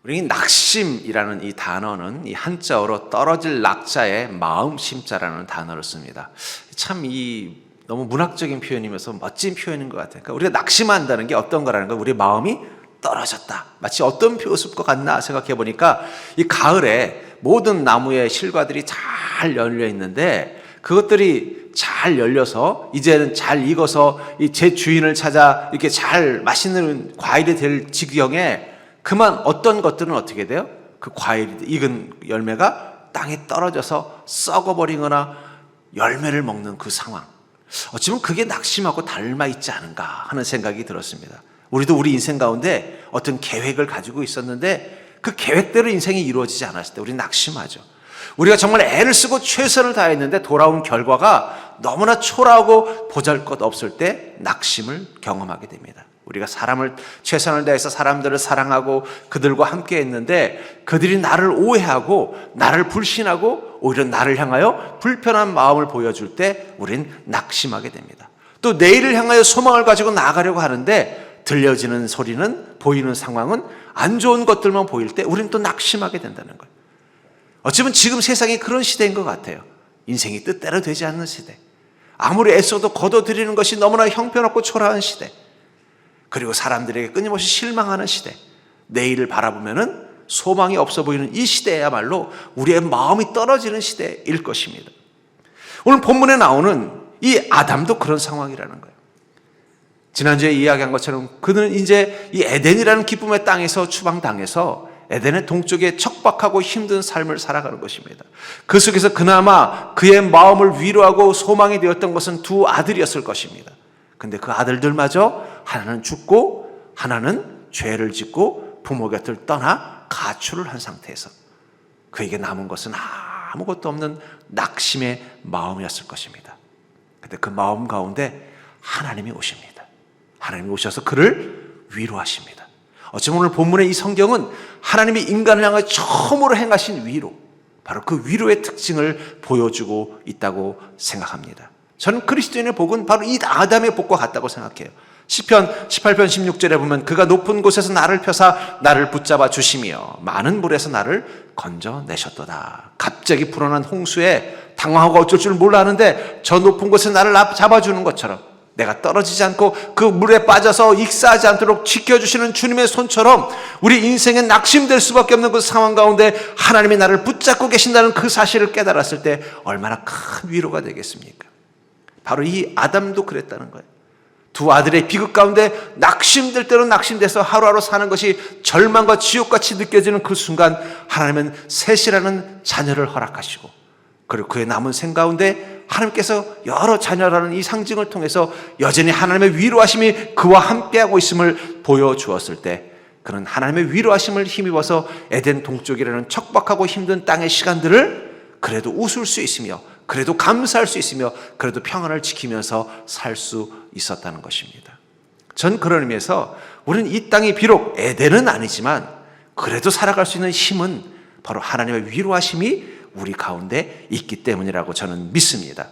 우리 낙심이라는 이 단어는 이 한자어로 떨어질 낙자의 마음심자라는 단어를 씁니다. 참 너무 문학적인 표현이면서 멋진 표현인 것 같아요. 그러니까 우리가 낙심한다는 게 어떤 거라는 거, 우리 마음이 떨어졌다. 마치 어떤 모습과 같나 생각해 보니까 이 가을에 모든 나무의 실과들이 잘 열려 있는데 그것들이 잘 열려서 이제는 잘 익어서 제 주인을 찾아 이렇게 잘 맛있는 과일이 될 지경에 그만 어떤 것들은 어떻게 돼요? 그 과일이 익은 열매가 땅에 떨어져서 썩어버리거나 열매를 먹는 그 상황. 어찌 보면 그게 낙심하고 닮아 있지 않은가 하는 생각이 들었습니다. 우리도 우리 인생 가운데 어떤 계획을 가지고 있었는데 그 계획대로 인생이 이루어지지 않았을 때 우리 낙심하죠. 우리가 정말 애를 쓰고 최선을 다했는데 돌아온 결과가 너무나 초라하고 보잘것없을 때 낙심을 경험하게 됩니다. 우리가 최선을 다해서 사람들을 사랑하고 그들과 함께 했는데 그들이 나를 오해하고 나를 불신하고 오히려 나를 향하여 불편한 마음을 보여줄 때 우린 낙심하게 됩니다. 또 내일을 향하여 소망을 가지고 나아가려고 하는데 들려지는 소리는, 보이는 상황은 안 좋은 것들만 보일 때 우린 또 낙심하게 된다는 거예요. 어쩌면 지금 세상이 그런 시대인 것 같아요. 인생이 뜻대로 되지 않는 시대. 아무리 애써도 거둬들이는 것이 너무나 형편없고 초라한 시대. 그리고 사람들에게 끊임없이 실망하는 시대. 내일을 바라보면은 소망이 없어 보이는 이 시대야말로 우리의 마음이 떨어지는 시대일 것입니다. 오늘 본문에 나오는 이 아담도 그런 상황이라는 거예요. 지난주에 이야기한 것처럼 그는 이제 이 에덴이라는 기쁨의 땅에서 추방당해서 에덴의 동쪽에 척박하고 힘든 삶을 살아가는 것입니다. 그 속에서 그나마 그의 마음을 위로하고 소망이 되었던 것은 두 아들이었을 것입니다. 근데 그 아들들마저 하나는 죽고 하나는 죄를 짓고 부모 곁을 떠나 가출을 한 상태에서 그에게 남은 것은 아무것도 없는 낙심의 마음이었을 것입니다. 근데 그 마음 가운데 하나님이 오십니다. 하나님이 오셔서 그를 위로하십니다. 어쩌면 오늘 본문의 이 성경은 하나님이 인간을 향해 처음으로 행하신 위로, 바로 그 위로의 특징을 보여주고 있다고 생각합니다. 저는 그리스도인의 복은 바로 이 아담의 복과 같다고 생각해요. 시편 18편 16절에 보면 그가 높은 곳에서 나를 펴사 나를 붙잡아 주시며 많은 물에서 나를 건져내셨도다. 갑자기 불어난 홍수에 당황하고 어쩔 줄 몰라 하는데 저 높은 곳에 나를 잡아주는 것처럼 내가 떨어지지 않고 그 물에 빠져서 익사하지 않도록 지켜주시는 주님의 손처럼 우리 인생에 낙심될 수밖에 없는 그 상황 가운데 하나님이 나를 붙잡고 계신다는 그 사실을 깨달았을 때 얼마나 큰 위로가 되겠습니까? 바로 이 아담도 그랬다는 거예요. 두 아들의 비극 가운데 낙심될 대로 낙심돼서 하루하루 사는 것이 절망과 지옥같이 느껴지는 그 순간 하나님은 셋이라는 자녀를 허락하시고 그리고 그의 남은 생 가운데 하나님께서 여러 자녀라는 이 상징을 통해서 여전히 하나님의 위로하심이 그와 함께하고 있음을 보여주었을 때 그는 하나님의 위로하심을 힘입어서 에덴 동쪽이라는 척박하고 힘든 땅의 시간들을 그래도 웃을 수 있으며 그래도 감사할 수 있으며 그래도 평안을 지키면서 살 수 있었다는 것입니다. 전 그런 의미에서 우리는 이 땅이 비록 에덴은 아니지만 그래도 살아갈 수 있는 힘은 바로 하나님의 위로하심이 우리 가운데 있기 때문이라고 저는 믿습니다.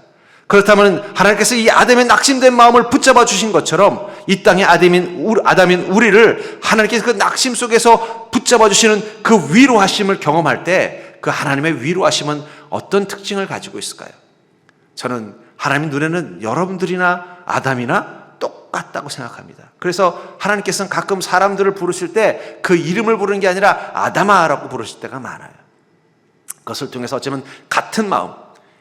그렇다면 하나님께서 이 아담의 낙심된 마음을 붙잡아 주신 것처럼 이 땅의 아담인 우리를 하나님께서 그 낙심 속에서 붙잡아 주시는 그 위로하심을 경험할 때 그 하나님의 위로하심은 어떤 특징을 가지고 있을까요? 저는 하나님 눈에는 여러분들이나 아담이나 똑같다고 생각합니다. 그래서 하나님께서는 가끔 사람들을 부르실 때 그 이름을 부르는 게 아니라 아담아라고 부르실 때가 많아요. 그것을 통해서 어쩌면 같은 마음,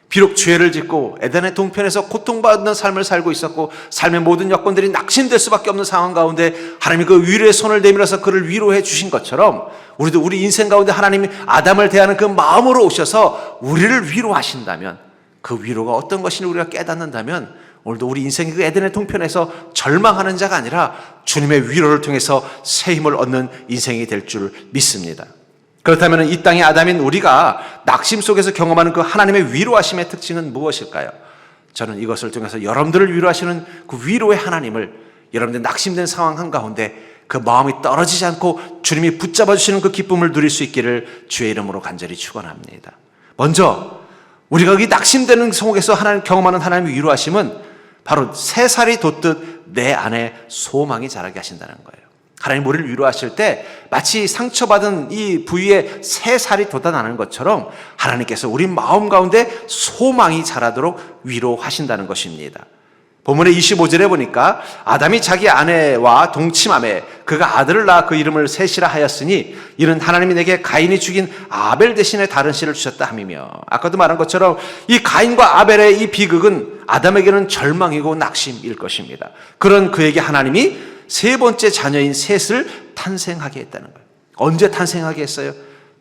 비록 죄를 짓고 에덴의 동편에서 고통받는 삶을 살고 있었고 삶의 모든 여건들이 낙심될 수밖에 없는 상황 가운데 하나님이 그 위로의 손을 내밀어서 그를 위로해 주신 것처럼 우리도 우리 인생 가운데 하나님이 아담을 대하는 그 마음으로 오셔서 우리를 위로하신다면 그 위로가 어떤 것인지 우리가 깨닫는다면 오늘도 우리 인생의 그 에덴의 동편에서 절망하는 자가 아니라 주님의 위로를 통해서 새 힘을 얻는 인생이 될 줄 믿습니다. 그렇다면 이 땅의 아담인 우리가 낙심 속에서 경험하는 그 하나님의 위로하심의 특징은 무엇일까요? 저는 이것을 통해서 여러분들을 위로하시는 그 위로의 하나님을 여러분들 낙심된 상황 한가운데 그 마음이 떨어지지 않고 주님이 붙잡아 주시는 그 기쁨을 누릴 수 있기를 주의 이름으로 간절히 축원합니다. 먼저 우리가 이 낙심되는 속에서 경험하는 하나님의 위로하심은 바로 새살이 돋듯 내 안에 소망이 자라게 하신다는 거예요. 하나님 우리를 위로하실 때 마치 상처받은 이 부위에 새 살이 돋아나는 것처럼 하나님께서 우리 마음 가운데 소망이 자라도록 위로하신다는 것입니다. 본문의 25절에 보니까 아담이 자기 아내와 동침하매 그가 아들을 낳아 그 이름을 셋이라 하였으니 이는 하나님이 내게 가인이 죽인 아벨 대신에 다른 씨를 주셨다 함이며, 아까도 말한 것처럼 이 가인과 아벨의 이 비극은 아담에게는 절망이고 낙심일 것입니다. 그런 그에게 하나님이 세 번째 자녀인 셋을 탄생하게 했다는 거예요. 언제 탄생하게 했어요?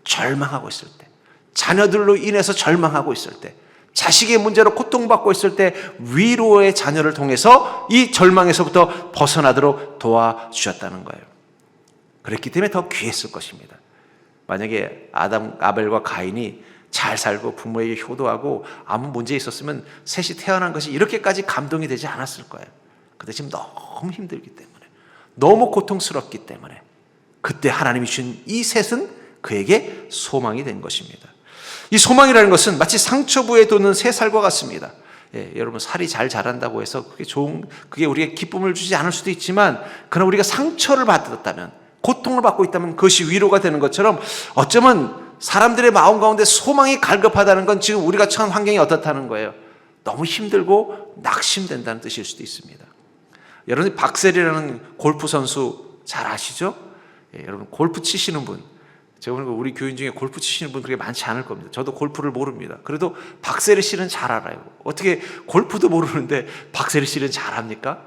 절망하고 있을 때, 자녀들로 인해서 절망하고 있을 때, 자식의 문제로 고통받고 있을 때 위로의 자녀를 통해서 이 절망에서부터 벗어나도록 도와주셨다는 거예요. 그랬기 때문에 더 귀했을 것입니다. 만약에 아벨과 가인이 잘 살고 부모에게 효도하고 아무 문제 있었으면 셋이 태어난 것이 이렇게까지 감동이 되지 않았을 거예요. 근데 지금 너무 힘들기 때문에, 너무 고통스럽기 때문에 그때 하나님이 주신 이 셋은 그에게 소망이 된 것입니다. 이 소망이라는 것은 마치 상처부에 돋는 새 살과 같습니다. 여러분, 살이 잘 자란다고 해서 그게 우리에게 기쁨을 주지 않을 수도 있지만, 그러나 우리가 상처를 받았다면, 고통을 받고 있다면 그것이 위로가 되는 것처럼 어쩌면 사람들의 마음 가운데 소망이 갈급하다는 건 지금 우리가 처한 환경이 어떻다는 거예요. 너무 힘들고 낙심된다는 뜻일 수도 있습니다. 여러분, 박셀이라는 골프 선수 잘 아시죠? 여러분, 골프 치시는 분, 제가 보니까 우리 교인 중에 골프 치시는 분 그렇게 많지 않을 겁니다. 저도 골프를 모릅니다. 그래도 박세리 씨는 잘 알아요. 어떻게 골프도 모르는데 박세리 씨는 잘합니까?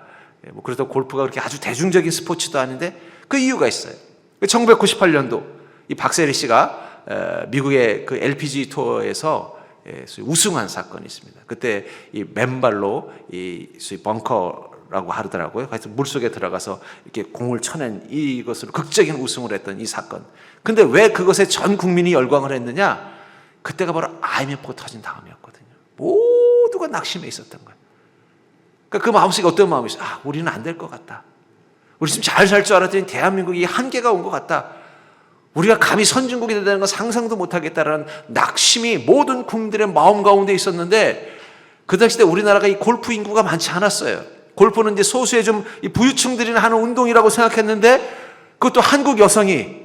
그래서 골프가 그렇게 아주 대중적인 스포츠도 아닌데 그 이유가 있어요. 1998년도 이 박세리 씨가 미국의 그 LPG 투어에서 우승한 사건이 있습니다. 그때 이 맨발로 이 벙커라고 하더라고요. 그래서 물속에 들어가서 이렇게 공을 쳐낸 이것으로 극적인 우승을 했던 이 사건. 근데 왜 그것에 전 국민이 열광을 했느냐? 그때가 바로 IMF 터진 다음이었거든요. 모두가 낙심해 있었던 거예요. 그러니까 그 마음속에 어떤 마음이 있어요? 우리는 안 될 것 같다. 우리 지금 잘 살 줄 알았더니 대한민국이 한계가 온 것 같다. 우리가 감히 선진국이 된다는 건 상상도 못하겠다라는 낙심이 모든 국민들의 마음 가운데 있었는데, 그 당시 때 우리나라가 이 골프 인구가 많지 않았어요. 골프는 이제 소수의 좀 부유층들이나 하는 운동이라고 생각했는데, 그것도 한국 여성이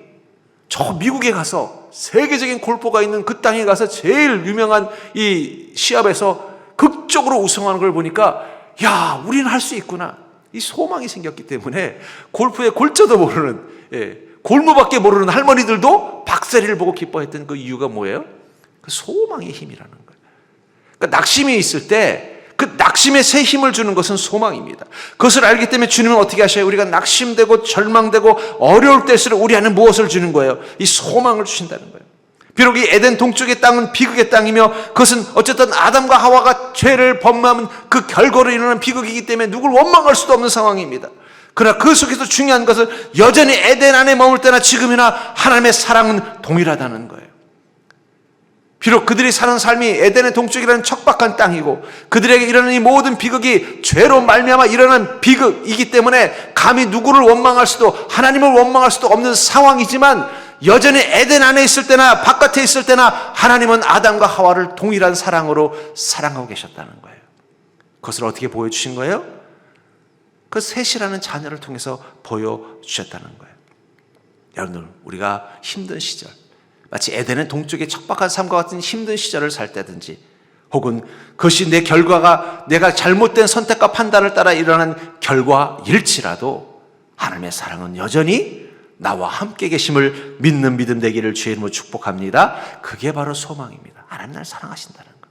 저 미국에 가서 세계적인 골프가 있는 그 땅에 가서 제일 유명한 이 시합에서 극적으로 우승하는 걸 보니까, 야, 우리는 할 수 있구나. 이 소망이 생겼기 때문에 골프의 골자도 모르는, 골무밖에 모르는 할머니들도 박세리를 보고 기뻐했던 그 이유가 뭐예요? 그 소망의 힘이라는 거예요. 그러니까 낙심이 있을 때 그 낙심에 새 힘을 주는 것은 소망입니다. 그것을 알기 때문에 주님은 어떻게 하셔요? 우리가 낙심되고 절망되고 어려울 때일수록 우리 안에 무엇을 주는 거예요? 이 소망을 주신다는 거예요. 비록 이 에덴 동쪽의 땅은 비극의 땅이며 그것은 어쨌든 아담과 하와가 죄를 범하면 그 결과로 일어나는 비극이기 때문에 누굴 원망할 수도 없는 상황입니다. 그러나 그 속에서 중요한 것은 여전히 에덴 안에 머물 때나 지금이나 하나님의 사랑은 동일하다는 거예요. 비록 그들이 사는 삶이 에덴의 동쪽이라는 척박한 땅이고 그들에게 일어나는 이 모든 비극이 죄로 말미암아 일어난 비극이기 때문에 감히 누구를 원망할 수도 하나님을 원망할 수도 없는 상황이지만, 여전히 에덴 안에 있을 때나 바깥에 있을 때나 하나님은 아담과 하와를 동일한 사랑으로 사랑하고 계셨다는 거예요. 그것을 어떻게 보여주신 거예요? 그 셋이라는 자녀를 통해서 보여주셨다는 거예요. 여러분들, 우리가 힘든 시절, 마치 에덴의 동쪽의 척박한 삶과 같은 힘든 시절을 살 때든지, 혹은 그것이 내 결과가 내가 잘못된 선택과 판단을 따라 일어난 결과일지라도 하나님의 사랑은 여전히 나와 함께 계심을 믿는 믿음 되기를 주의 이름으로 축복합니다. 그게 바로 소망입니다. 하나님 나를 사랑하신다는 것.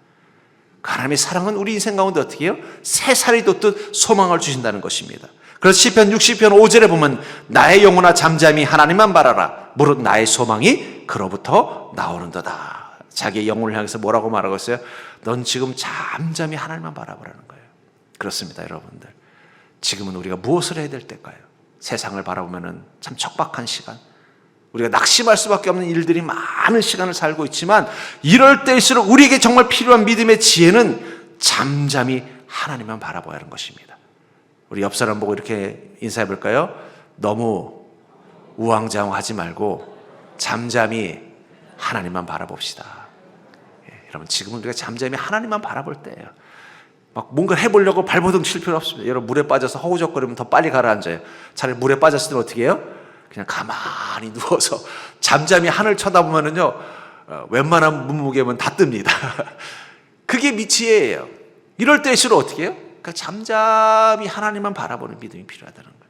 하나님의 사랑은 우리 인생 가운데 어떻게 해요? 새 살이 돋듯 소망을 주신다는 것입니다. 그래서 시편 60편 5절에 보면 나의 영혼아 잠잠히 하나님만 바라라. 무릇 나의 소망이 그로부터 나오는도다. 자기의 영혼을 향해서 뭐라고 말하고 있어요? 넌 지금 잠잠히 하나님만 바라보라는 거예요. 그렇습니다, 여러분들. 지금은 우리가 무엇을 해야 될 때일까요? 세상을 바라보면 참 척박한 시간, 우리가 낙심할 수밖에 없는 일들이 많은 시간을 살고 있지만, 이럴 때일수록 우리에게 정말 필요한 믿음의 지혜는 잠잠히 하나님만 바라봐야 하는 것입니다. 우리 옆 사람 보고 이렇게 인사해 볼까요? 너무 우왕좌왕하지 말고 잠잠히 하나님만 바라봅시다. 여러분, 지금은 우리가 잠잠히 하나님만 바라볼 때예요. 막 뭔가 해보려고 발버둥 칠 필요 없습니다. 여러분, 물에 빠져서 허우적거리면 더 빨리 가라앉아요. 차라리 물에 빠졌을 때 어떻게 해요? 그냥 가만히 누워서 잠잠히 하늘 쳐다보면은요, 웬만한 몸무게면 다 뜹니다. 그게 미치예요. 이럴 때일수록 어떻게 해요? 그러니까 잠잠히 하나님만 바라보는 믿음이 필요하다는 거예요.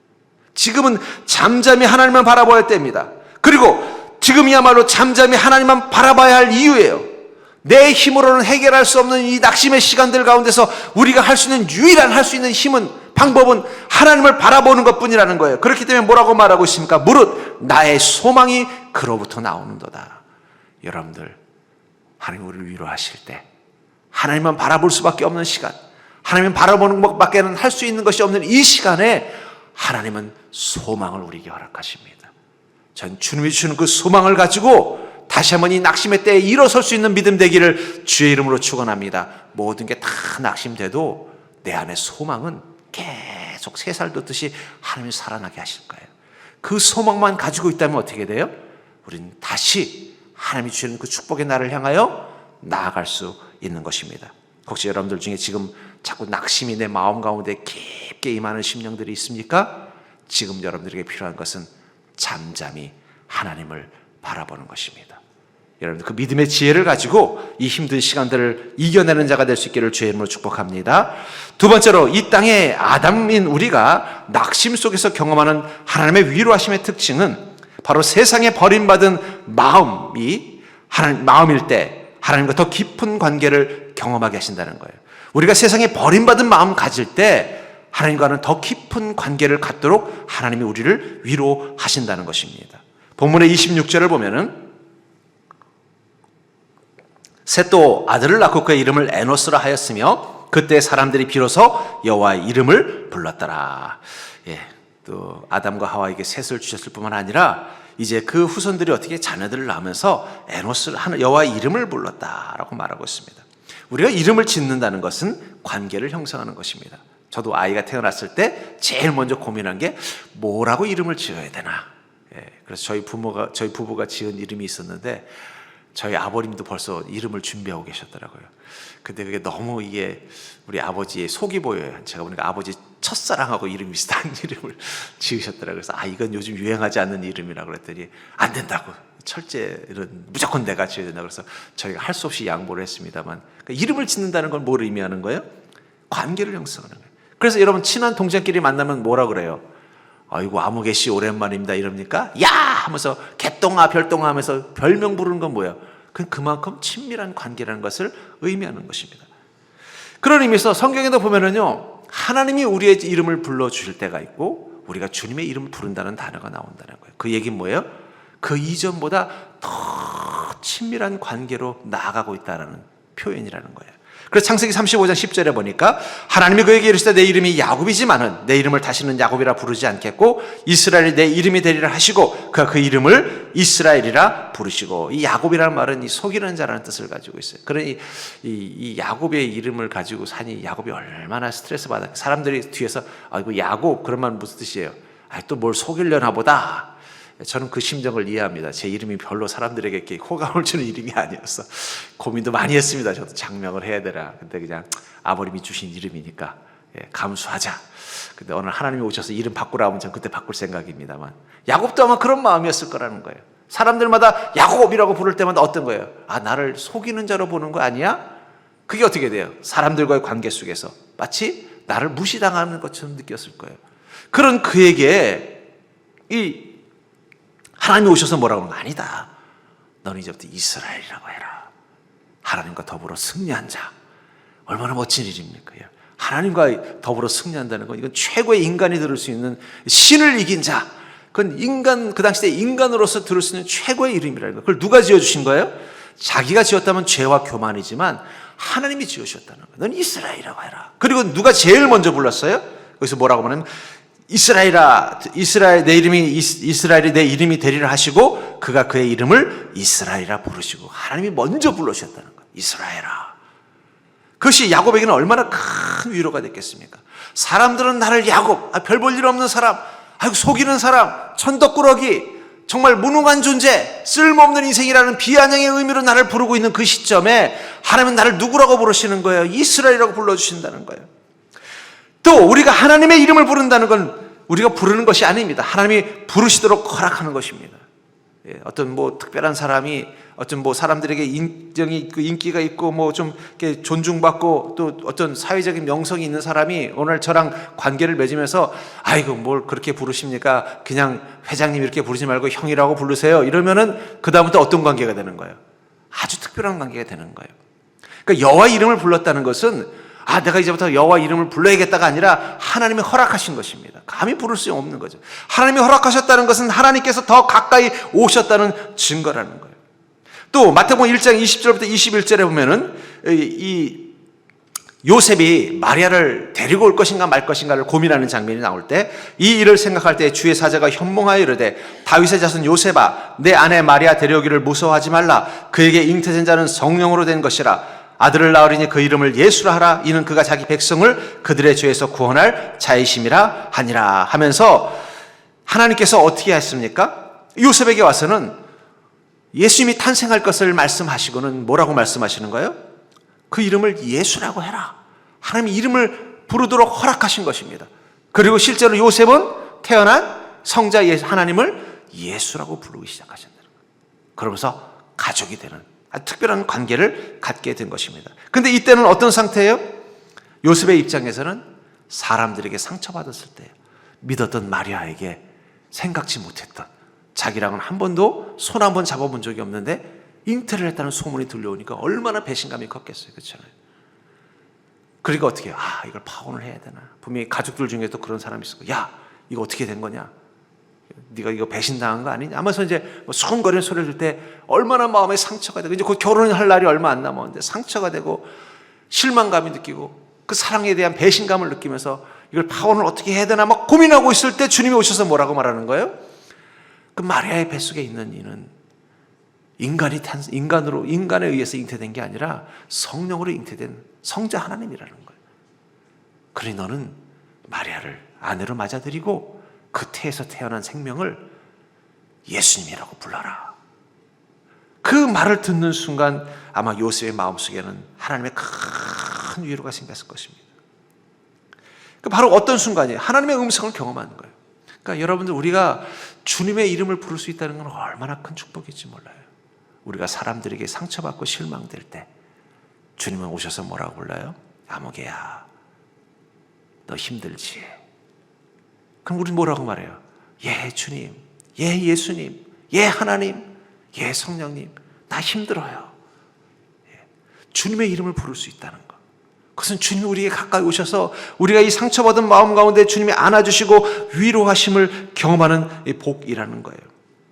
지금은 잠잠히 하나님만 바라봐야 할 때입니다. 그리고 지금이야말로 잠잠히 하나님만 바라봐야 할 이유예요. 내 힘으로는 해결할 수 없는 이 낙심의 시간들 가운데서 우리가 할 수 있는 유일한 할 수 있는 방법은 하나님을 바라보는 것뿐이라는 거예요. 그렇기 때문에 뭐라고 말하고 있습니까? 무릇 나의 소망이 그로부터 나오는도다. 여러분들, 하나님 우리를 위로하실 때 하나님만 바라볼 수밖에 없는 시간, 하나님은 바라보는 것밖에는 할 수 있는 것이 없는 이 시간에 하나님은 소망을 우리에게 허락하십니다. 전 주님이 주는 그 소망을 가지고 다시 한번 이 낙심의 때에 일어설 수 있는 믿음 되기를 주의 이름으로 축원합니다. 모든 게 다 낙심돼도 내 안에 소망은 계속 새살 돋듯이 하나님이 살아나게 하실 거예요. 그 소망만 가지고 있다면 어떻게 돼요? 우리는 다시 하나님이 주시는 그 축복의 날을 향하여 나아갈 수 있는 것입니다. 혹시 여러분들 중에 지금 자꾸 낙심이 내 마음 가운데 깊게 임하는 심령들이 있습니까? 지금 여러분들에게 필요한 것은 잠잠히 하나님을 바라보는 것입니다. 여러분들 그 믿음의 지혜를 가지고 이 힘든 시간들을 이겨내는 자가 될 수 있기를 주의 이름으로 축복합니다. 두 번째로, 이 땅의 아담인 우리가 낙심 속에서 경험하는 하나님의 위로하심의 특징은 바로 세상에 버림받은 마음일 때 하나님과 더 깊은 관계를 경험하게 하신다는 거예요. 우리가 세상에 버림받은 마음 가질 때 하나님과는 더 깊은 관계를 갖도록 하나님이 우리를 위로하신다는 것입니다. 본문의 26절을 보면은 셋도 아들을 낳고 그의 이름을 에노스라 하였으며 그때 사람들이 비로소 여호와의 이름을 불렀더라. 또 아담과 하와에게 셋을 주셨을 뿐만 아니라 이제 그 후손들이 어떻게 자녀들을 낳으면서 에노스를 하는 여호와의 이름을 불렀다라고 말하고 있습니다. 우리가 이름을 짓는다는 것은 관계를 형성하는 것입니다. 저도 아이가 태어났을 때 제일 먼저 고민한 게 뭐라고 이름을 지어야 되나. 그래서 저희 부부가 지은 이름이 있었는데 저희 아버님도 벌써 이름을 준비하고 계셨더라고요. 근데 그게 너무 우리 아버지의 속이 보여요. 제가 보니까 아버지 첫사랑하고 이름 비슷한 이름을 지으셨더라고요. 그래서 이건 요즘 유행하지 않는 이름이라고 그랬더니 안 된다고. 철제는 무조건 내가 지어야 된다고. 그래서 저희가 할 수 없이 양보를 했습니다만, 그러니까 이름을 짓는다는 건 뭘 의미하는 거예요? 관계를 형성하는 거예요. 그래서 여러분 친한 동생끼리 만나면 뭐라 그래요? 아이고 아무개 씨 오랜만입니다 이럽니까? 야 하면서 개똥아 별똥아 하면서 별명 부르는 건 뭐예요? 그만큼 친밀한 관계라는 것을 의미하는 것입니다. 그런 의미에서 성경에도 보면은요, 하나님이 우리의 이름을 불러주실 때가 있고 우리가 주님의 이름을 부른다는 단어가 나온다는 거예요. 그 얘기는 뭐예요? 그 이전보다 더 친밀한 관계로 나아가고 있다는 표현이라는 거예요. 그래서 창세기 35장 10절에 보니까 하나님이 그에게 이르시되 내 이름이 야곱이지만은 내 이름을 다시는 야곱이라 부르지 않겠고 이스라엘이 내 이름이 되리라 하시고 그가 그 이름을 이스라엘이라 부르시고, 이 야곱이라는 말은 이 속이는 자라는 뜻을 가지고 있어요. 그러니 이 야곱의 이름을 가지고 사니 야곱이 얼마나 스트레스 받아. 사람들이 뒤에서 이거 야곱 그런 말 무슨 뜻이에요? 또 뭘 속이려나 보다. 저는 그 심정을 이해합니다. 제 이름이 별로 사람들에게 이렇게 호감을 주는 이름이 아니었어. 고민도 많이 했습니다. 저도 장명을 해야 되나. 근데 그냥 아버님이 주신 이름이니까 감수하자. 근데 오늘 하나님이 오셔서 이름 바꾸라 하면 전 그때 바꿀 생각입니다만, 야곱도 아마 그런 마음이었을 거라는 거예요. 사람들마다 야곱이라고 부를 때마다 어떤 거예요? 나를 속이는 자로 보는 거 아니야? 그게 어떻게 돼요? 사람들과의 관계 속에서 마치 나를 무시당하는 것처럼 느꼈을 거예요. 그런 그에게 하나님이 오셔서 뭐라고 하는 거 아니다. 너는 이제부터 이스라엘이라고 해라. 하나님과 더불어 승리한 자. 얼마나 멋진 일입니까? 하나님과 더불어 승리한다는 건 이건 최고의 인간이 들을 수 있는, 신을 이긴 자. 그건 그 당시에 인간으로서 들을 수 있는 최고의 이름이라는 거예요. 그걸 누가 지어주신 거예요? 자기가 지었다면 죄와 교만이지만 하나님이 지으셨다는 거예요. 넌 이스라엘이라고 해라. 그리고 누가 제일 먼저 불렀어요? 거기서 뭐라고 하냐면 이스라엘이 내 이름이 되리라 하시고 그가 그의 이름을 이스라엘이라 부르시고, 하나님이 먼저 불러주셨다는 거예요. 이스라엘아. 그것이 야곱에게는 얼마나 큰 위로가 됐겠습니까? 사람들은 나를 야곱, 별 볼 일 없는 사람, 속이는 사람, 천덕꾸러기, 정말 무능한 존재, 쓸모없는 인생이라는 비아냥의 의미로 나를 부르고 있는 그 시점에 하나님은 나를 누구라고 부르시는 거예요? 이스라엘이라고 불러주신다는 거예요. 또 우리가 하나님의 이름을 부른다는 건 우리가 부르는 것이 아닙니다. 하나님이 부르시도록 허락하는 것입니다. 예, 어떤 특별한 사람이 어떤 사람들에게 인정이 있고 인기가 있고 좀 이렇게 존중받고 또 어떤 사회적인 명성이 있는 사람이 오늘 저랑 관계를 맺으면서 아이고 뭘 그렇게 부르십니까? 그냥 회장님 이렇게 부르지 말고 형이라고 부르세요. 이러면은 그다음부터 어떤 관계가 되는 거예요? 아주 특별한 관계가 되는 거예요. 그러니까 여호와 이름을 불렀다는 것은 내가 이제부터 여호와 이름을 불러야겠다가 아니라 하나님이 허락하신 것입니다. 감히 부를 수 없는 거죠. 하나님이 허락하셨다는 것은 하나님께서 더 가까이 오셨다는 증거라는 거예요. 또 마태복음 1장 20절부터 21절에 보면은 이 요셉이 마리아를 데리고 올 것인가 말 것인가를 고민하는 장면이 나올 때 이 일을 생각할 때 주의 사자가 현몽하여 이르되 다윗의 자손 요셉아 내 아내 마리아 데려오기를 무서워하지 말라. 그에게 잉태된 자는 성령으로 된 것이라. 아들을 낳으리니 그 이름을 예수라 하라. 이는 그가 자기 백성을 그들의 죄에서 구원할 자이심이라 하니라 하면서 하나님께서 어떻게 했습니까? 요셉에게 와서는 예수님이 탄생할 것을 말씀하시고는 뭐라고 말씀하시는 거예요? 그 이름을 예수라고 해라. 하나님이 이름을 부르도록 허락하신 것입니다. 그리고 실제로 요셉은 태어난 성자 하나님을 예수라고 부르기 시작하신다는 거예요. 그러면서 가족이 되는 특별한 관계를 갖게 된 것입니다. 그런데 이때는 어떤 상태예요? 요셉의 입장에서는 사람들에게 상처받았을 때 믿었던 마리아에게 생각지 못했던 자기랑은 한 번도 손 한 번 잡아본 적이 없는데 잉태를 했다는 소문이 들려오니까 얼마나 배신감이 컸겠어요. 그렇잖아요. 그러니까 어떻게 해요? 이걸 파혼을 해야 되나? 분명히 가족들 중에도 그런 사람이 있을 거예요. 야, 이거 어떻게 된 거냐? 네가 이거 배신당한 거 아니냐? 하면서 이제 수근거리는 소리를 들 때 얼마나 마음에 상처가 되고 이제 곧 결혼할 날이 얼마 안 남았는데 상처가 되고 실망감이 느끼고 그 사랑에 대한 배신감을 느끼면서 이걸 파혼을 어떻게 해야 되나 막 고민하고 있을 때 주님이 오셔서 뭐라고 말하는 거예요? 그 마리아의 뱃속에 있는 이는 인간에 의해서 잉태된 게 아니라 성령으로 잉태된 성자 하나님이라는 거예요. 그러니 너는 마리아를 아내로 맞아들이고 그 태에서 태어난 생명을 예수님이라고 불러라. 그 말을 듣는 순간 아마 요셉의 마음속에는 하나님의 큰 위로가 생겼을 것입니다. 바로 어떤 순간이에요? 하나님의 음성을 경험하는 거예요. 그러니까 여러분들 우리가 주님의 이름을 부를 수 있다는 건 얼마나 큰 축복일지 몰라요. 우리가 사람들에게 상처받고 실망될 때 주님은 오셔서 뭐라고 불러요? 아무개야 너 힘들지? 그럼 우리는 뭐라고 말해요? 예 주님, 예 예수님, 예 하나님, 예 성령님 나 힘들어요. 주님의 이름을 부를 수 있다는 것, 그것은 주님이 우리에게 가까이 오셔서 우리가 이 상처받은 마음 가운데 주님이 안아주시고 위로하심을 경험하는 복이라는 거예요.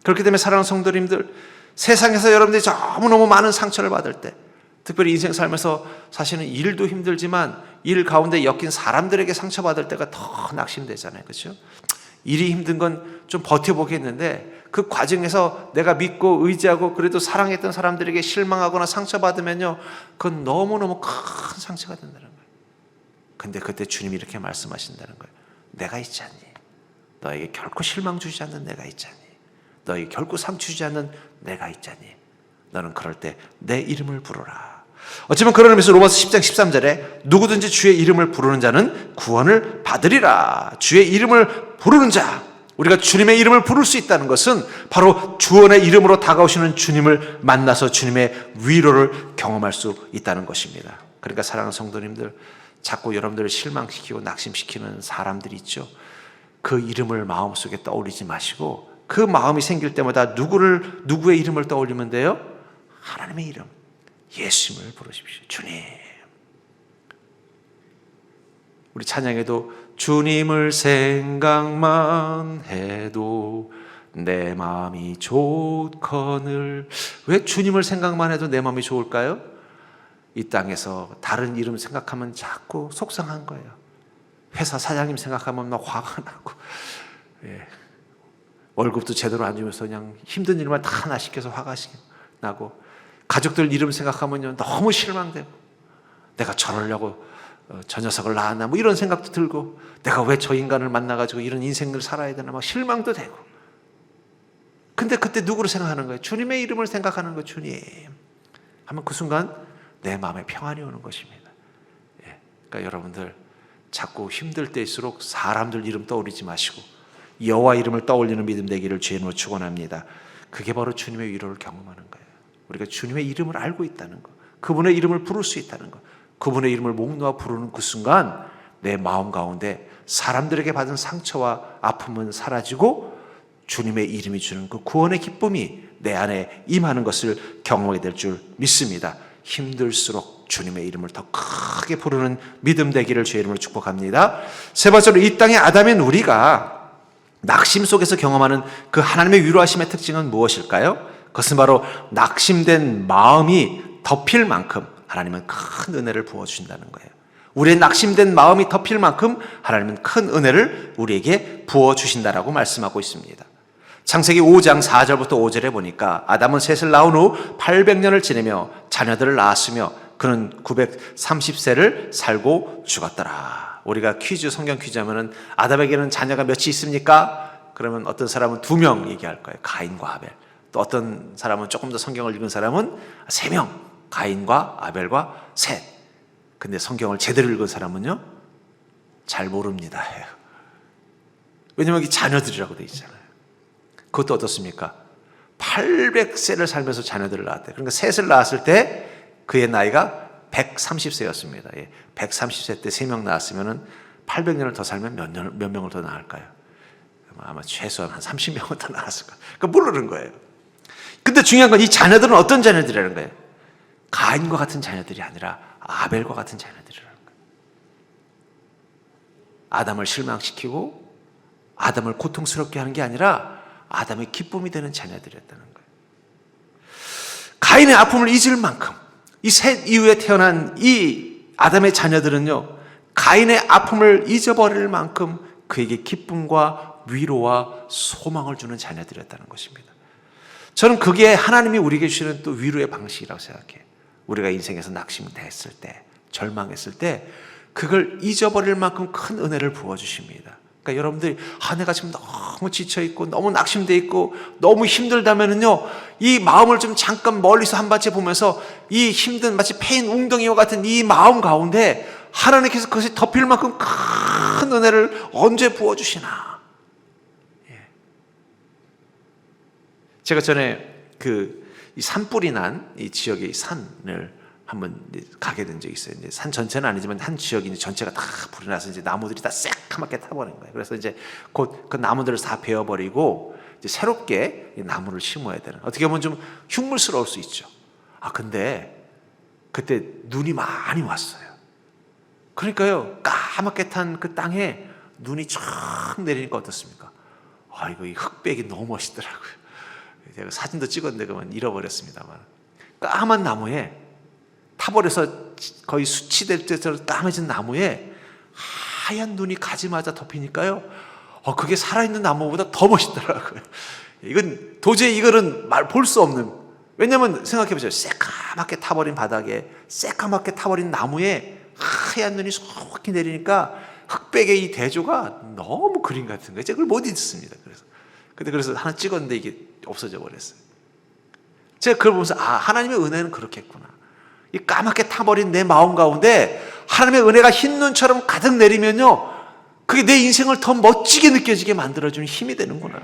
그렇기 때문에 사랑하는 성도님들, 세상에서 여러분들이 너무너무 많은 상처를 받을 때, 특별히 인생 살면서 사실은 일도 힘들지만 일 가운데 엮인 사람들에게 상처받을 때가 더 낙심되잖아요. 그렇죠? 일이 힘든 건 좀 버텨보겠는데 그 과정에서 내가 믿고 의지하고 그래도 사랑했던 사람들에게 실망하거나 상처받으면요, 그건 너무너무 큰 상처가 된다는 거예요. 근데 그때 주님이 이렇게 말씀하신다는 거예요. 내가 있지 않니? 너에게 결코 실망 주지 않는 내가 있지 않니? 너에게 결코 상처 주지 않는 내가 있지 않니? 너는 그럴 때 내 이름을 부르라. 어쩌면 그런 의미에서 로마서 10장 13절에 누구든지 주의 이름을 부르는 자는 구원을 받으리라. 주의 이름을 부르는 자, 우리가 주님의 이름을 부를 수 있다는 것은 바로 주원의 이름으로 다가오시는 주님을 만나서 주님의 위로를 경험할 수 있다는 것입니다. 그러니까 사랑하는 성도님들, 자꾸 여러분들을 실망시키고 낙심시키는 사람들이 있죠. 그 이름을 마음속에 떠올리지 마시고 그 마음이 생길 때마다 누구의 이름을 떠올리면 돼요? 하나님의 이름, 예수님을 부르십시오. 주님. 우리 찬양에도 주님을 생각만 해도 내 마음이 좋거늘. 왜 주님을 생각만 해도 내 마음이 좋을까요? 이 땅에서 다른 이름 생각하면 자꾸 속상한 거예요. 회사 사장님 생각하면 막 화가 나고, 월급도 제대로 안 주면서 그냥 힘든 일만 다 하나 시켜서 화가 나고, 가족들 이름 생각하면 너무 실망되고, 내가 저러려고 저 녀석을 낳았나 뭐 이런 생각도 들고, 내가 왜 저 인간을 만나가지고 이런 인생을 살아야 되나 막 실망도 되고. 근데 그때 누구를 생각하는 거예요? 주님의 이름을 생각하는 거예요. 주님 하면 그 순간 내 마음에 평안이 오는 것입니다. 그러니까 여러분들 자꾸 힘들 때일수록 사람들 이름 떠올리지 마시고 여호와 이름을 떠올리는 믿음 되기를 주의 이름으로 축원합니다. 그게 바로 주님의 위로를 경험하는 거예요. 우리가 주님의 이름을 알고 있다는 것, 그분의 이름을 부를 수 있다는 것, 그분의 이름을 목 놓아 부르는 그 순간 내 마음 가운데 사람들에게 받은 상처와 아픔은 사라지고 주님의 이름이 주는 그 구원의 기쁨이 내 안에 임하는 것을 경험하게 될 줄 믿습니다. 힘들수록 주님의 이름을 더 크게 부르는 믿음 되기를 주의 이름으로 축복합니다. 세 번째로 이 땅의 아담인 우리가 낙심 속에서 경험하는 그 하나님의 위로하심의 특징은 무엇일까요? 그것은 바로 낙심된 마음이 덮일 만큼 하나님은 큰 은혜를 부어주신다는 거예요. 우리의 낙심된 마음이 덮일 만큼 하나님은 큰 은혜를 우리에게 부어주신다라고 말씀하고 있습니다. 창세기 5장 4절부터 5절에 보니까 아담은 셋을 낳은 후 800년을 지내며 자녀들을 낳았으며 그는 930세를 살고 죽었더라. 우리가 퀴즈, 성경 퀴즈 하면은 아담에게는 자녀가 몇이 있습니까? 그러면 어떤 사람은 2명 얘기할 거예요. 가인과 아벨. 또 어떤 사람은 조금 더 성경을 읽은 사람은 3명. 가인과 아벨과 셋. 근데 성경을 제대로 읽은 사람은요, 잘 모릅니다 해요. 왜냐면 여기 자녀들이라고 돼 있잖아요. 그것도 어떻습니까? 800세를 살면서 자녀들을 낳았대요. 그러니까 셋을 낳았을 때 그의 나이가 130세였습니다. 130세 때 3명 낳았으면 800년을 더 살면 몇 명을 더 낳을까요? 아마 최소한 한 30명은 더 낳았을 거예요. 그러니까 모르는 거예요. 근데 중요한 건 이 자녀들은 어떤 자녀들이라는 거예요? 가인과 같은 자녀들이 아니라 아벨과 같은 자녀들이라는 거예요. 아담을 실망시키고 아담을 고통스럽게 하는 게 아니라 아담의 기쁨이 되는 자녀들이었다는 거예요. 가인의 아픔을 잊을 만큼 이 셋 이후에 태어난 이 아담의 자녀들은요, 가인의 아픔을 잊어버릴 만큼 그에게 기쁨과 위로와 소망을 주는 자녀들이었다는 것입니다. 저는 그게 하나님이 우리에게 주시는 또 위로의 방식이라고 생각해요. 우리가 인생에서 낙심됐을 때, 절망했을 때 그걸 잊어버릴 만큼 큰 은혜를 부어주십니다. 그러니까 여러분들이 내가 지금 너무 지쳐있고 너무 낙심돼 있고 너무 힘들다면은요, 이 마음을 좀 잠깐 멀리서 한 발째 보면서 이 힘든 마치 패인 웅덩이와 같은 이 마음 가운데 하나님께서 그것이 덮일 만큼 큰 은혜를 언제 부어주시나. 제가 전에 이 산불이 난 이 지역의 산을 한번 가게 된 적이 있어요. 이제 산 전체는 아니지만 한 지역이 이제 전체가 다 불이 나서 이제 나무들이 다 새카맣게 타버린 거예요. 그래서 이제 곧 그 나무들을 다 베어버리고 이제 새롭게 나무를 심어야 되는. 어떻게 보면 좀 흉물스러울 수 있죠. 근데 그때 눈이 많이 왔어요. 그러니까요, 까맣게 탄 그 땅에 눈이 쫙 내리니까 어떻습니까? 이거 이 흑백이 너무 멋있더라고요. 제가 사진도 찍었는데 그만 잃어버렸습니다만, 까만 나무에 타버려서 거의 수치될 때처럼 까매진 나무에 하얀 눈이 가지마자 덮이니까요, 그게 살아있는 나무보다 더 멋있더라고요. 이건 도저히 이거는 볼 수 없는. 왜냐면 생각해보세요. 새까맣게 타버린 바닥에 새까맣게 타버린 나무에 하얀 눈이 속히 내리니까 흑백의 이 대조가 너무 그림 같은 거예요. 제가 그걸 못 잊습니다. 그래서 하나 찍었는데 이게 없어져 버렸어요. 제가 그걸 보면서 하나님의 은혜는 그렇겠구나. 이 까맣게 타버린 내 마음 가운데 하나님의 은혜가 흰 눈처럼 가득 내리면요, 그게 내 인생을 더 멋지게 느껴지게 만들어주는 힘이 되는구나.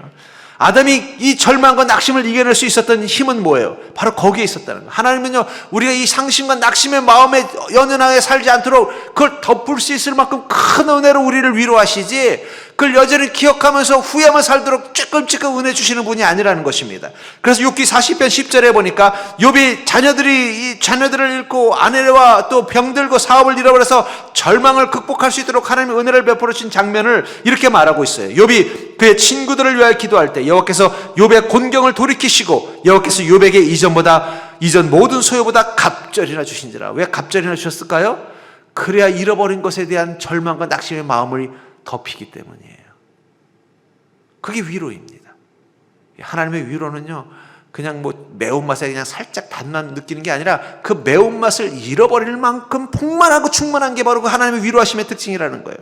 아담이 이 절망과 낙심을 이겨낼 수 있었던 힘은 뭐예요? 바로 거기에 있었다는 거예요. 하나님은요, 우리가 이 상심과 낙심의 마음에 연연하게 살지 않도록 그걸 덮을 수 있을 만큼 큰 은혜로 우리를 위로하시지, 그걸 여전히 기억하면서 후회만 살도록 쬐끔쬐끔 은혜 주시는 분이 아니라는 것입니다. 그래서 욥기 40편 10절에 보니까 욥이 자녀들을 잃고 아내와 또 병들고 사업을 잃어버려서 절망을 극복할 수 있도록 하나님의 은혜를 베풀어 주신 장면을 이렇게 말하고 있어요. 욥이 그의 친구들을 위하여 기도할 때 여호와께서 욥의 곤경을 돌이키시고 여호와께서 욥에게 이전 모든 소유보다 갑절이나 주신지라. 왜 갑절이나 주셨을까요? 그래야 잃어버린 것에 대한 절망과 낙심의 마음을 덮이기 때문이에요. 그게 위로입니다. 하나님의 위로는요, 그냥 매운맛에 그냥 살짝 단맛 느끼는 게 아니라 그 매운맛을 잃어버릴 만큼 풍만하고 충만한 게 바로 그 하나님의 위로하심의 특징이라는 거예요.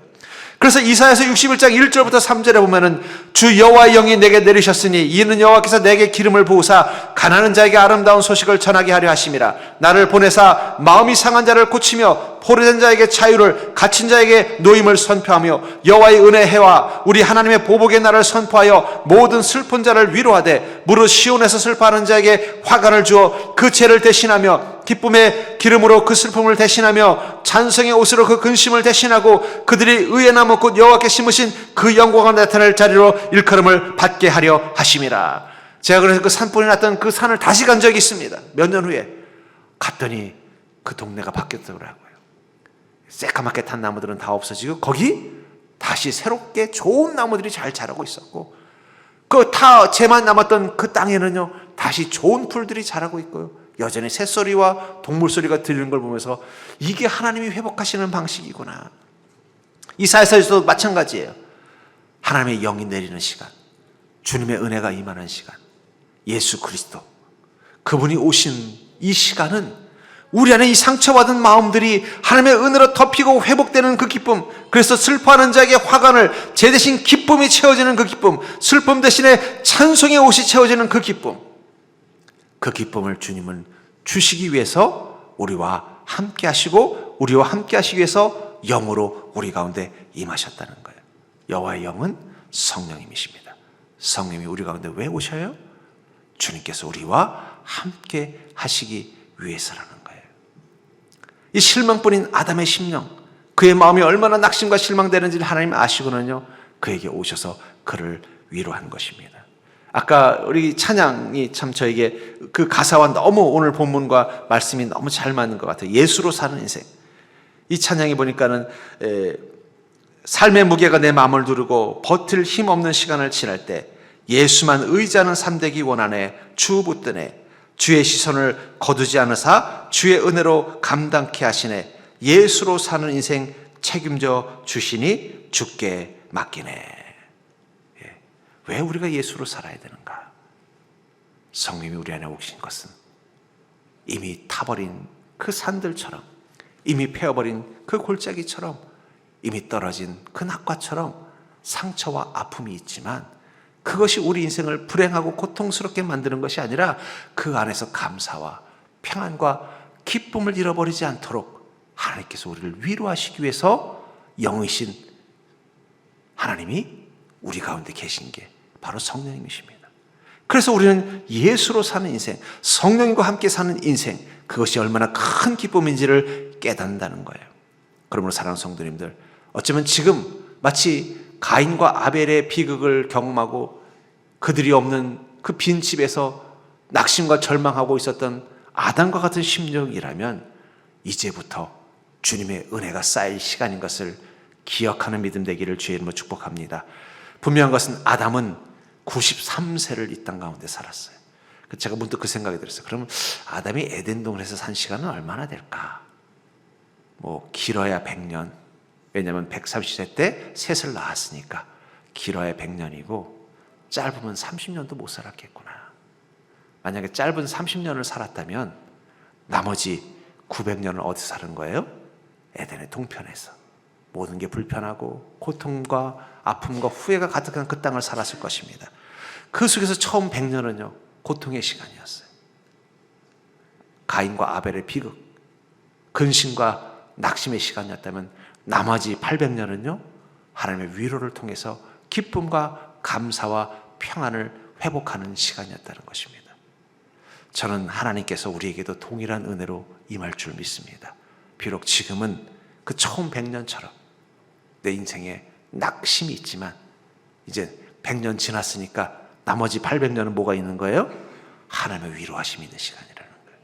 그래서 이사야서 61장 1절부터 3절에 보면은 주 여호와의 영이 내게 내리셨으니 이는 여호와께서 내게 기름을 부으사 가난한 자에게 아름다운 소식을 전하게 하려 하심이라. 나를 보내사 마음이 상한 자를 고치며 포로된 자에게 자유를, 갇힌 자에게 노임을 선포하며 여호와의 은혜 해와 우리 하나님의 보복의 날을 선포하여 모든 슬픈 자를 위로하되 무릇 시온에서 슬퍼하는 자에게 화관을 주어 그 죄를 대신하며 기쁨의 기름으로 그 슬픔을 대신하며 찬송의 옷으로 그 근심을 대신하고 그들이 의의 나무 곧 여호와께 심으신 그 영광을 나타낼 자리로 일컬음을 받게 하려 하심이라. 제가 그래서 그 산불이 났던 그 산을 다시 간 적이 있습니다. 몇 년 후에 갔더니 그 동네가 바뀌었더라고요. 새까맣게 탄 나무들은 다 없어지고 거기 다시 새롭게 좋은 나무들이 잘 자라고 있었고 그 다 재만 남았던 그 땅에는요 다시 좋은 풀들이 자라고 있고요. 여전히 새소리와 동물 소리가 들리는 걸 보면서 이게 하나님이 회복하시는 방식이구나. 이사야서에서도 마찬가지예요. 하나님의 영이 내리는 시간, 주님의 은혜가 임하는 시간, 예수 그리스도 그분이 오신 이 시간은 우리 안에 이 상처받은 마음들이 하나님의 은혜로 덮이고 회복되는 그 기쁨, 그래서 슬퍼하는 자에게 화관을, 제 대신 기쁨이 채워지는 그 기쁨, 슬픔 대신에 찬송의 옷이 채워지는 그 기쁨, 그 기쁨을 주님은 주시기 위해서 우리와 함께 하시고 우리와 함께 하시기 위해서 영으로 우리 가운데 임하셨다는 거예요. 여호와의 영은 성령님이십니다. 성령님이 우리 가운데 왜 오셔요? 주님께서 우리와 함께 하시기 위해서라는 거예요. 이 실망뿐인 아담의 심령, 그의 마음이 얼마나 낙심과 실망되는지를 하나님 아시고는요 그에게 오셔서 그를 위로한 것입니다. 아까 우리 찬양이 참 저에게 그 가사와 너무 오늘 본문과 말씀이 너무 잘 맞는 것 같아요. 예수로 사는 인생. 이 찬양이 보니까는 삶의 무게가 내 마음을 두르고 버틸 힘 없는 시간을 지날 때 예수만 의지하는 삶되기 원하네 주 붙드네 주의 시선을 거두지 않으사 주의 은혜로 감당케 하시네 예수로 사는 인생 책임져 주시니 주께 맡기네. 왜 우리가 예수로 살아야 되는가? 성령이 우리 안에 오신 것은 이미 타버린 그 산들처럼, 이미 패어버린 그 골짜기처럼, 이미 떨어진 그 낙과처럼 상처와 아픔이 있지만 그것이 우리 인생을 불행하고 고통스럽게 만드는 것이 아니라 그 안에서 감사와 평안과 기쁨을 잃어버리지 않도록 하나님께서 우리를 위로하시기 위해서 영이신 하나님이 우리 가운데 계신 게 바로 성령님이십니다. 그래서 우리는 예수로 사는 인생, 성령님과 함께 사는 인생, 그것이 얼마나 큰 기쁨인지를 깨닫는다는 거예요. 그러므로 사랑하는 성도님들, 어쩌면 지금 마치 가인과 아벨의 비극을 경험하고 그들이 없는 그 빈 집에서 낙심과 절망하고 있었던 아담과 같은 심령이라면 이제부터 주님의 은혜가 쌓일 시간인 것을 기억하는 믿음 되기를 주의 이름으로 축복합니다. 분명한 것은 아담은 93세를 이 땅 가운데 살았어요. 제가 문득 그 생각이 들었어요. 그러면 아담이 에덴 동산에서 산 시간은 얼마나 될까? 뭐 길어야 100년. 왜냐하면 130세 때 셋을 낳았으니까 길어야 100년이고 짧으면 30년도 못 살았겠구나. 만약에 짧은 30년을 살았다면 나머지 900년을 어디서 사는 거예요? 에덴의 동편에서. 모든 게 불편하고 고통과 아픔과 후회가 가득한 그 땅을 살았을 것입니다. 그 속에서 처음 100년은요 고통의 시간이었어요. 가인과 아벨의 비극, 근심과 낙심의 시간이었다면 나머지 800년은요 하나님의 위로를 통해서 기쁨과 감사와 평안을 회복하는 시간이었다는 것입니다. 저는 하나님께서 우리에게도 동일한 은혜로 임할 줄 믿습니다. 비록 지금은 그 처음 100년처럼 내 인생에 낙심이 있지만 이제 100년 지났으니까 나머지 800년은 뭐가 있는 거예요? 하나님의 위로하심이 있는 시간이라는 거예요.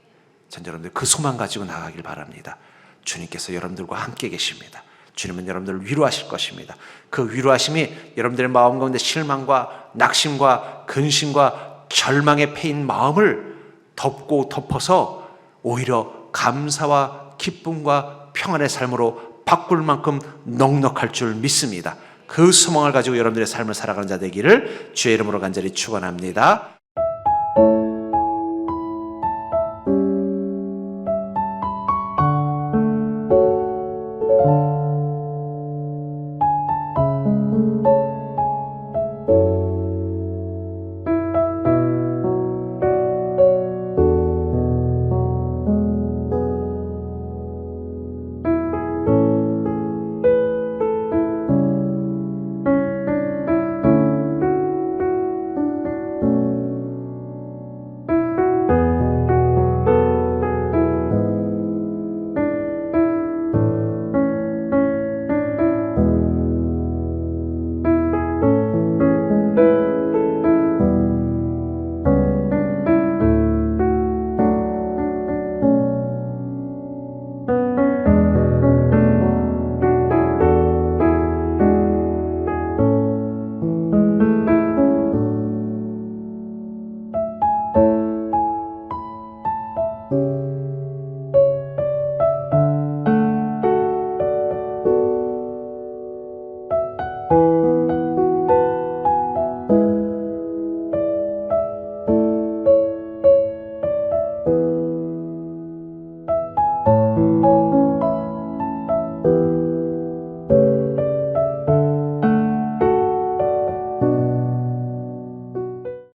전 여러분들 그 소망 가지고 나가길 바랍니다. 주님께서 여러분들과 함께 계십니다. 주님은 여러분들을 위로하실 것입니다. 그 위로하심이 여러분들의 마음 가운데 실망과 낙심과 근심과 절망에 패인 마음을 덮고 덮어서 오히려 감사와 기쁨과 평안의 삶으로 바꿀 만큼 넉넉할 줄 믿습니다. 그 소망을 가지고 여러분들의 삶을 살아가는 자 되기를 주의 이름으로 간절히 축원합니다.